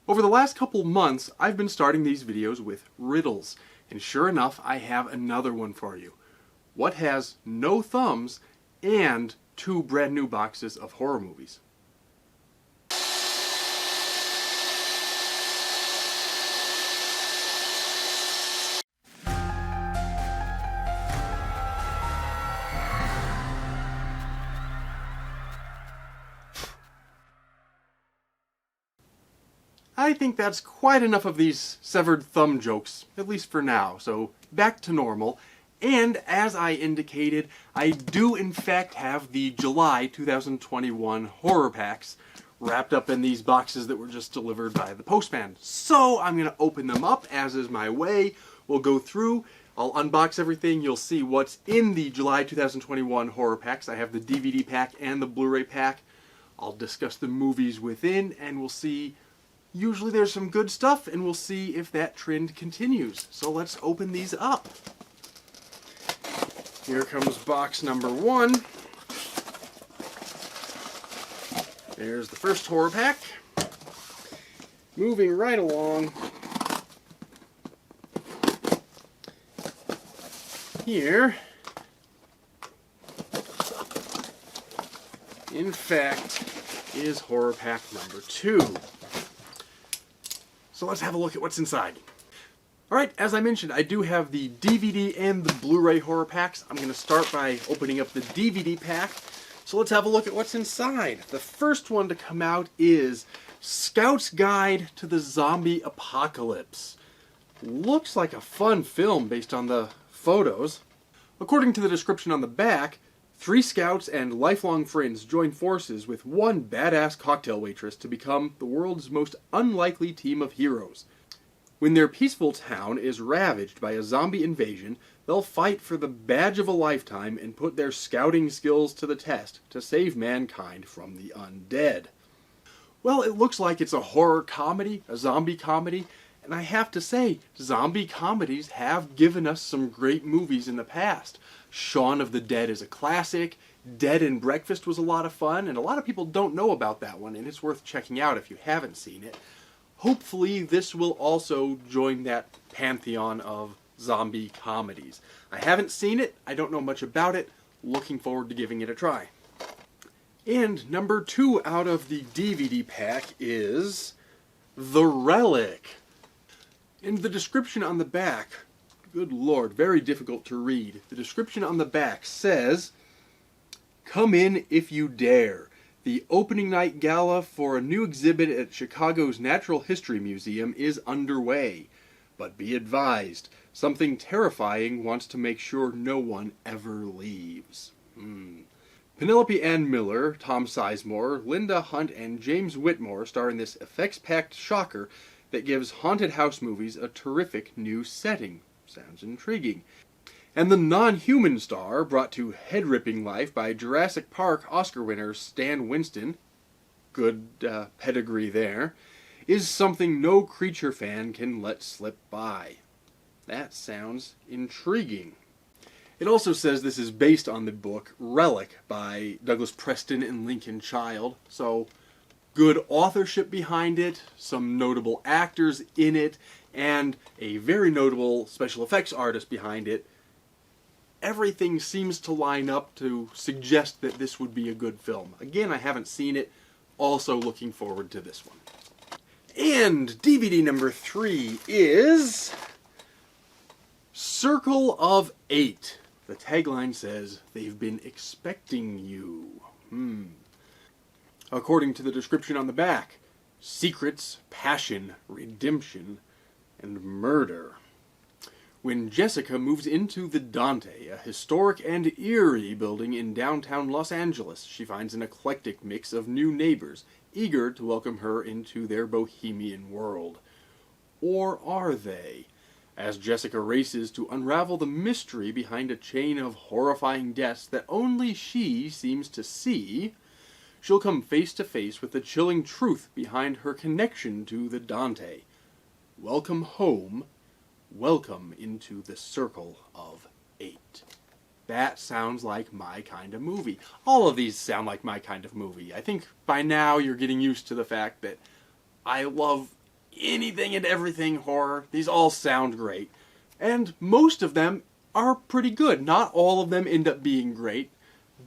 Over the last couple months, I've been starting these videos with riddles, and sure enough, I have another one for you. What has no thumbs and 2 brand new boxes of horror movies? I think that's quite enough of these severed thumb jokes, at least for now, so back to normal. And as I indicated, I do in fact have the July 2021 horror packs wrapped up in these boxes that were just delivered by the postman. So I'm going to open them up, as is my way. We'll go through, I'll unbox everything, you'll see what's in the July 2021 horror packs. I have the DVD pack and the Blu-ray pack. I'll discuss the movies within, and we'll see. Usually there's some good stuff, and we'll see if that trend continues. So let's open these up. Here comes box number 1. There's the first horror pack. Moving right along. Here, in fact, is horror pack number 2. So let's have a look at what's inside. Alright, as I mentioned, I do have the DVD and the Blu-ray horror packs. I'm going to start by opening up the DVD pack. So let's have a look at what's inside. The first one to come out is Scout's Guide to the Zombie Apocalypse. Looks like a fun film based on the photos. According to the description on the back, 3 scouts and lifelong friends join forces with one badass cocktail waitress to become the world's most unlikely team of heroes. When their peaceful town is ravaged by a zombie invasion, they'll fight for the badge of a lifetime and put their scouting skills to the test to save mankind from the undead. Well, it looks like it's a horror comedy, a zombie comedy, and I have to say, zombie comedies have given us some great movies in the past. Shaun of the Dead is a classic, Dead and Breakfast was a lot of fun, and a lot of people don't know about that one, and it's worth checking out if you haven't seen it. Hopefully this will also join that pantheon of zombie comedies. I haven't seen it, I don't know much about it, looking forward to giving it a try. And number 2 out of the DVD pack is The Relic. And the description on the back, good lord, very difficult to read. The description on the back says, "Come in if you dare. The opening night gala for a new exhibit at Chicago's Natural History Museum is underway. But be advised, something terrifying wants to make sure no one ever leaves." Penelope Ann Miller, Tom Sizemore, Linda Hunt, and James Whitmore star in this effects-packed shocker that gives haunted house movies a terrific new setting. Sounds intriguing. And the non-human star, brought to head-ripping life by Jurassic Park Oscar winner Stan Winston, good pedigree there, is something no creature fan can let slip by. That sounds intriguing. It also says this is based on the book Relic by Douglas Preston and Lincoln Child, so good authorship behind it, some notable actors in it, and a very notable special effects artist behind it. Everything seems to line up to suggest that this would be a good film. Again, I haven't seen it, also looking forward to this one. And DVD number 3 is Circle of 8. The tagline says, "They've been expecting you." According to the description on the back, secrets, passion, redemption, and murder. When Jessica moves into the Dante, a historic and eerie building in downtown Los Angeles, she finds an eclectic mix of new neighbors, eager to welcome her into their bohemian world. Or are they? As Jessica races to unravel the mystery behind a chain of horrifying deaths that only she seems to see, she'll come face to face with the chilling truth behind her connection to the Dante. Welcome home. Welcome into the Circle of 8. That sounds like my kind of movie. All of these sound like my kind of movie. I think by now you're getting used to the fact that I love anything and everything horror. These all sound great. And most of them are pretty good. Not all of them end up being great,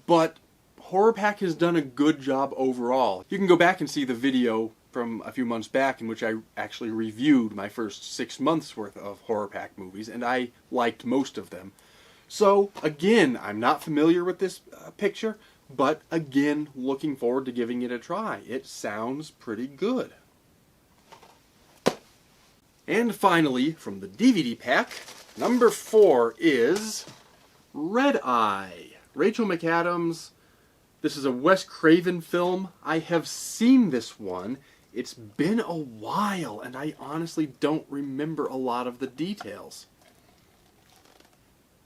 but HorrorPack has done a good job overall. You can go back and see the video from a few months back in which I actually reviewed my first 6 months worth of HorrorPack movies, and I liked most of them. So, again, I'm not familiar with this picture, but again, looking forward to giving it a try. It sounds pretty good. And finally, from the DVD pack, number 4 is Red Eye. Rachel McAdams. This is a Wes Craven film. I have seen this one. It's been a while, and I honestly don't remember a lot of the details.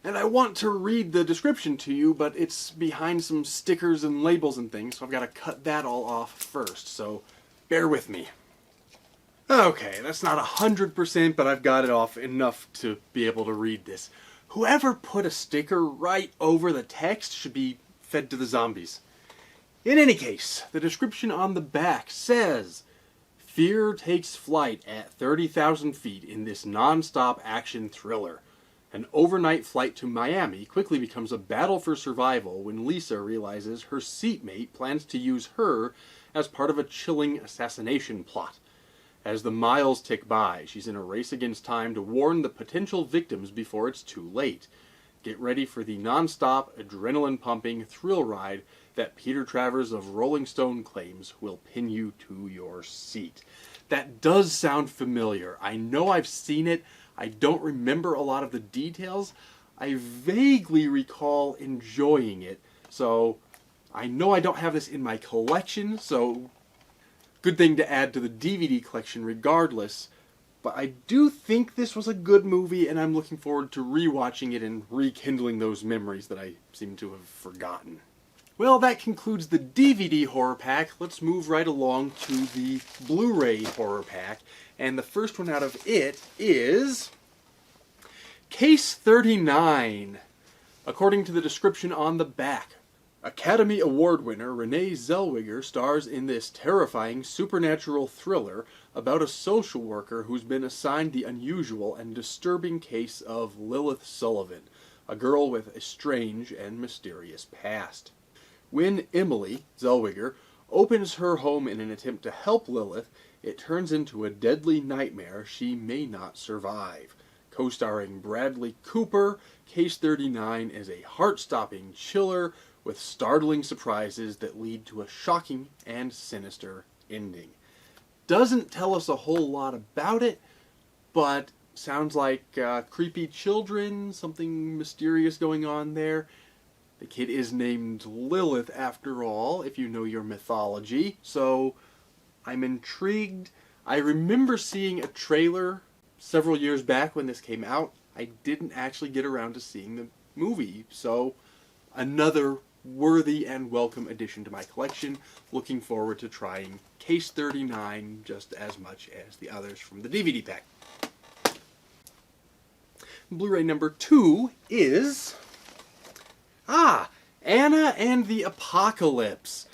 And I want to read the description to you, but it's behind some stickers and labels and things, so I've got to cut that all off first, so bear with me. Okay, that's not 100%, but I've got it off enough to be able to read this. Whoever put a sticker right over the text should be fed to the zombies. In any case, the description on the back says, "Fear takes flight at 30,000 feet in this non-stop action thriller. An overnight flight to Miami quickly becomes a battle for survival when Lisa realizes her seatmate plans to use her as part of a chilling assassination plot. As the miles tick by, she's in a race against time to warn the potential victims before it's too late. Get ready for the non-stop, adrenaline-pumping thrill ride that Peter Travers of Rolling Stone claims will pin you to your seat." That does sound familiar. I know I've seen it. I don't remember a lot of the details. I vaguely recall enjoying it. So I know I don't have this in my collection, so good thing to add to the DVD collection regardless. But I do think this was a good movie, and I'm looking forward to rewatching it and rekindling those memories that I seem to have forgotten. Well, that concludes the DVD horror pack. Let's move right along to the Blu-ray horror pack. And the first one out of it is Case 39. According to the description on the back, Academy Award winner Renee Zellweger stars in this terrifying supernatural thriller about a social worker who's been assigned the unusual and disturbing case of Lilith Sullivan, a girl with a strange and mysterious past. When Emily, Zellweger, opens her home in an attempt to help Lilith, it turns into a deadly nightmare she may not survive. Co-starring Bradley Cooper, Case 39 is a heart-stopping chiller with startling surprises that lead to a shocking and sinister ending. Doesn't tell us a whole lot about it, but sounds like creepy children, something mysterious going on there. The kid is named Lilith after all, if you know your mythology, so I'm intrigued. I remember seeing a trailer several years back when this came out. I didn't actually get around to seeing the movie, so another worthy and welcome addition to my collection. Looking forward to trying Case 39 just as much as the others from the DVD pack. Blu-ray number 2 is Anna and the Apocalypse.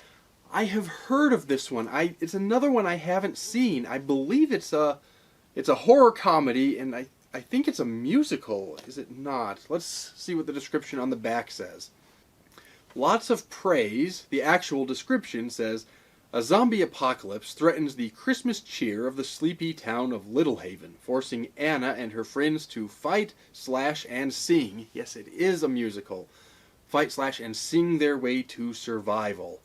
I have heard of this one. It's another one I haven't seen. I believe it's a horror comedy, and I think it's a musical. Is it not? Let's see what the description on the back says. Lots of praise. The actual description says, a zombie apocalypse threatens the Christmas cheer of the sleepy town of Littlehaven, forcing Anna and her friends to fight, slash, and sing. Yes, it is a musical. Fight, slash, and sing their way to survival.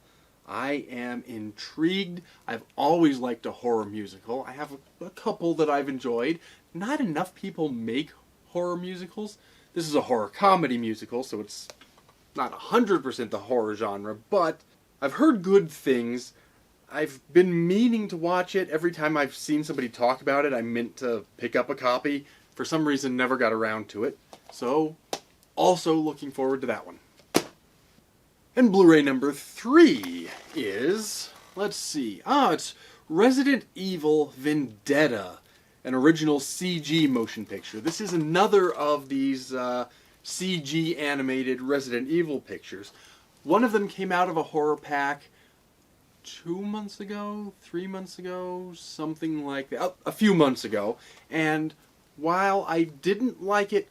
I am intrigued. I've always liked a horror musical. I have a couple that I've enjoyed. Not enough people make horror musicals. This is a horror comedy musical, so it's not 100% the horror genre, but I've heard good things. I've been meaning to watch it. Every time I've seen somebody talk about it, I meant to pick up a copy. For some reason, never got around to it. So, also looking forward to that one. And Blu-ray number 3 is, let's see, it's Resident Evil Vendetta, an original CG motion picture. This is another of these CG animated Resident Evil pictures. One of them came out of a horror pack 2 months ago, 3 months ago, something like that, a few months ago, and while I didn't like it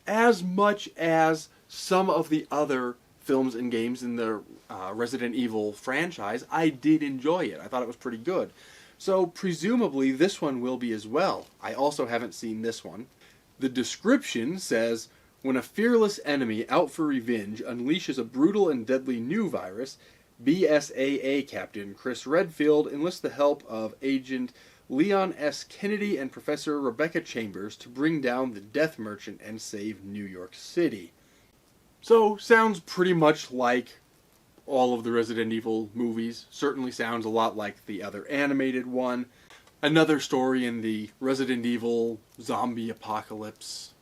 as much as some of the other films and games in the Resident Evil franchise, I did enjoy it. I thought it was pretty good. So presumably this one will be as well. I also haven't seen this one. The description says, when a fearless enemy out for revenge unleashes a brutal and deadly new virus, BSAA Captain Chris Redfield enlists the help of Agent Leon S. Kennedy and Professor Rebecca Chambers to bring down the Death Merchant and save New York City. So, sounds pretty much like all of the Resident Evil movies. Certainly sounds a lot like the other animated one. Another story in the Resident Evil zombie apocalypse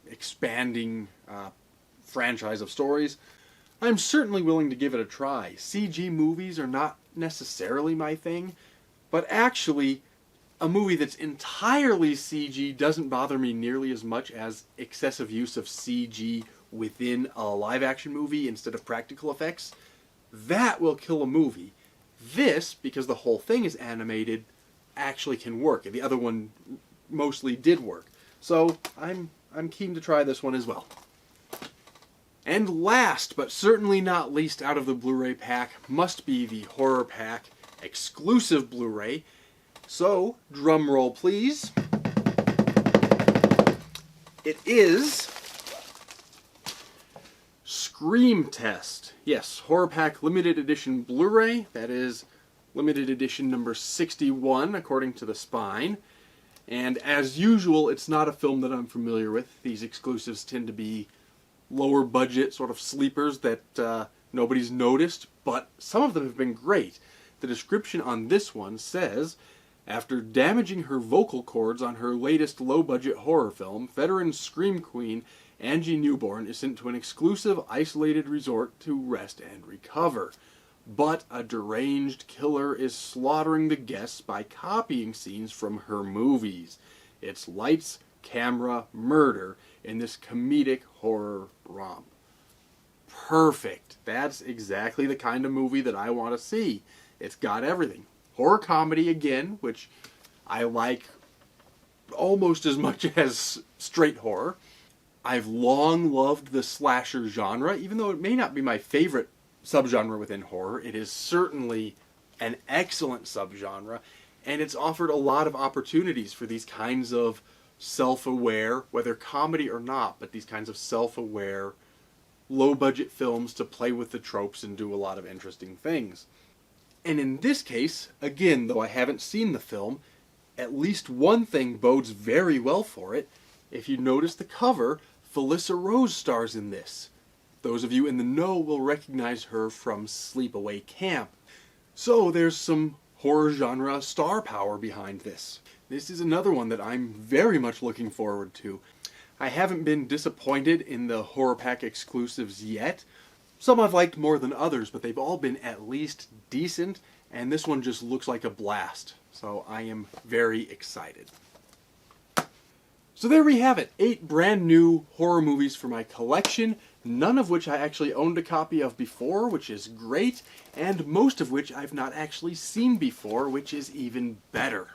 expanding franchise of stories. I'm certainly willing to give it a try. CG movies are not necessarily my thing, but actually, a movie that's entirely CG doesn't bother me nearly as much as excessive use of CG within a live-action movie instead of practical effects. That will kill a movie. This, because the whole thing is animated, actually can work. The other one mostly did work. So, I'm keen to try this one as well. And last, but certainly not least out of the Blu-ray pack, must be the HorrorPack exclusive Blu-ray. So, drum roll please. It is Scream Test. Yes, HorrorPack limited edition Blu-ray. That is limited edition number 61 according to the spine. And as usual, it's not a film that I'm familiar with. These exclusives tend to be lower budget sort of sleepers that nobody's noticed, but some of them have been great. The description on this one says, after damaging her vocal cords on her latest low-budget horror film, veteran scream queen Angie Newborn is sent to an exclusive isolated resort to rest and recover. But a deranged killer is slaughtering the guests by copying scenes from her movies. It's lights, camera, murder in this comedic horror romp. Perfect. That's exactly the kind of movie that I want to see. It's got everything. Horror comedy again, which I like almost as much as straight horror. I've long loved the slasher genre, even though it may not be my favorite subgenre within horror. It is certainly an excellent subgenre, and it's offered a lot of opportunities for these kinds of self-aware, whether comedy or not, but these kinds of self-aware, low-budget films to play with the tropes and do a lot of interesting things. And in this case, again, though I haven't seen the film, at least one thing bodes very well for it. If you notice the cover, Felissa Rose stars in this. Those of you in the know will recognize her from Sleepaway Camp. So there's some horror genre star power behind this. This is another one that I'm very much looking forward to. I haven't been disappointed in the HorrorPack exclusives yet. Some I've liked more than others, but they've all been at least decent, and this one just looks like a blast. So I am very excited. So there we have it, 8 brand new horror movies for my collection, none of which I actually owned a copy of before, which is great, and most of which I've not actually seen before, which is even better.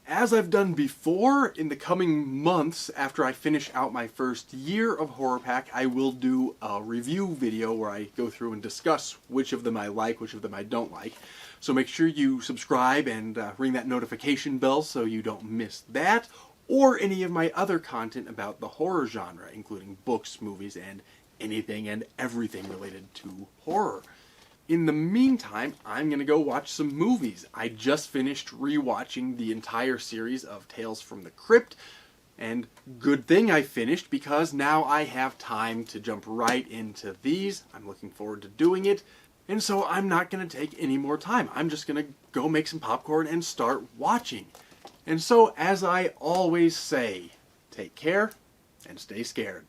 As I've done before, in the coming months after I finish out my first year of HorrorPack, I will do a review video where I go through and discuss which of them I like, which of them I don't like. So make sure you subscribe and ring that notification bell so you don't miss that, or any of my other content about the horror genre, including books, movies, and anything and everything related to horror. In the meantime, I'm going to go watch some movies. I just finished rewatching the entire series of Tales from the Crypt, and good thing I finished because now I have time to jump right into these. I'm looking forward to doing it, and so I'm not going to take any more time. I'm just going to go make some popcorn and start watching. And so, as I always say, take care and stay scared.